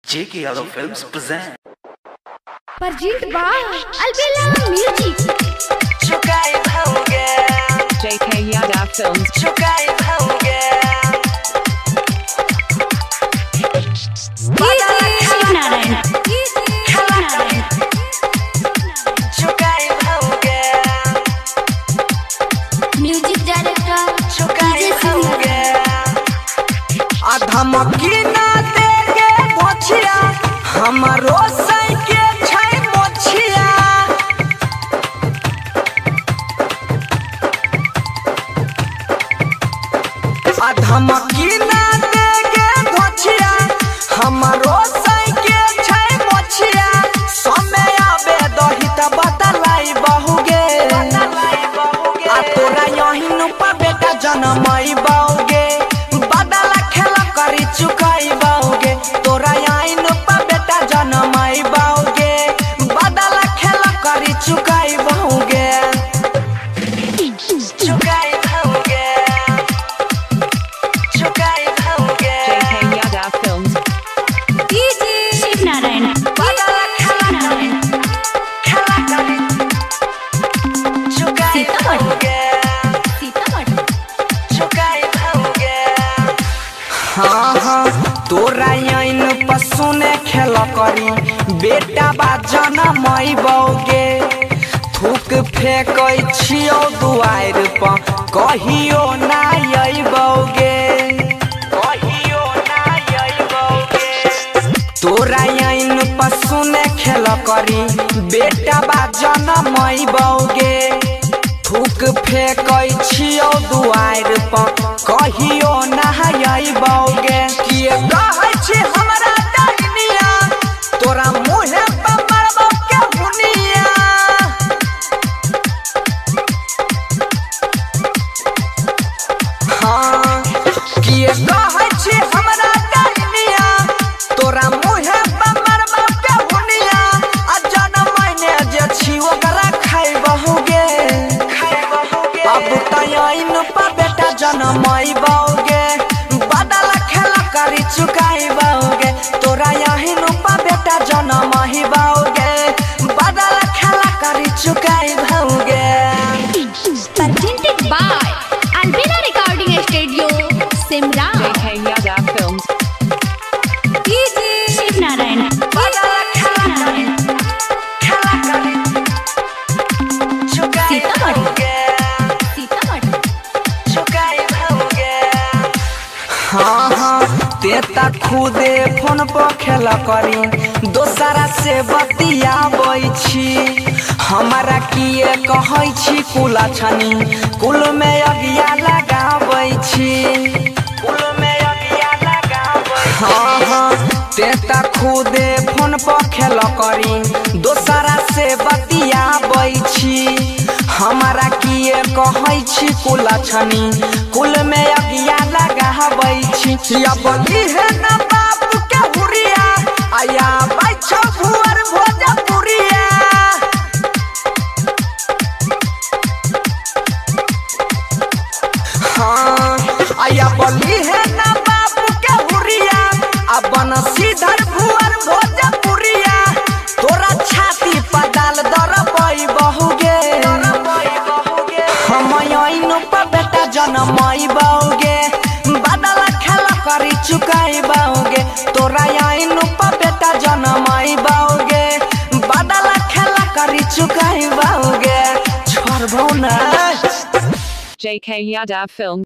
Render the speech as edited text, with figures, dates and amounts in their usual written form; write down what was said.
JK Yadav Films present Albela Music चुकाए भाऊंगे JK Yadav Films चुकाए भाऊंगे नारायण चुकाए भाऊंगे म्यूजिक डायरेक्टर चुकाए भाऊंगे धमकी ना देगे मोछिया हमारो साइके छै मोछिया धमकी ना देगे मोछिया हमारो साइके छै मोछिया समय आबे दही त बतलाई बहुगे तोरा यही नु पा बेटा जनमई बहुगे बदला खेला करी चुकाई बहुगे तोरा यही नु पा बेटा जनमई बहुगे बदला खेला करी चुकाई बहुगे चुकाई बहुगे चुकाई बहुगे JK Yadav Films नारायण बदला खेला करी चुकाई बहुगे चुकाई भाऊंगे हाँ हाँ तोरा यहीं पसुने खेल करी बेटा बा जनमई बौगे थूक फेंकै छियौ दुआर पर कहियो ना अइबौगे कहियो ना अइबौगे तोरा यहीं पसुने खेल करी बेटा बा जनमई बौगे थूक फेंकै छियौ दुआर पर कहियो ना अइबौगे किए कहै छी हमरा डरनिया तोरा मुहे पर मारबौ के हुनिया हाँ किए कहै छी हमरा डरनिया तोरा मुहे पर मारबौ के हुनिया आ जनमई ने जे छी ओकरा खाइबहुगे अब तयन पा बेटा जनमई बौगे बदला खेला करी चुकाई बौगे तोरा यही नु पा बेटा जनमई बौगे बदला खेला करी चुकाई बौगे presented by Albela Recording Studio Simra JK Yadav Films Narayan बदला खेला करी चुकाई बौगे चुकाई बौगे हाँ हाँ तेता खुदे फोन पर खेला करी दोसरा से बतियाबै छी हमारा किए कहै छी कुला छनी कुल में अगिया लगाबै छी कुल में अगिया लगाबै हाँ हाँ तेता खुदे फोन पर खेला करी दोसरा से बतियाबै छी हमारा किए कहै छी कुला छनी कुल में अगिया लगाबै छी अब है ना बाप के हुरिया आया बैठो भुअर भोजपुरिया हाँ आया बली है ना बाप के हुरिया अपन सीधर भुअर भोजपुरिया तोरा छाती पर डाल दरबै बहुगे हम यहीं पर बेटा जनमई बौगे बदला खेला करी चुकाई बौगे तोरा यहीं पर बेटा जनमई बौगे बदला खेला करी चुकाई बौगे छोड़बौ ना JK Yadav Films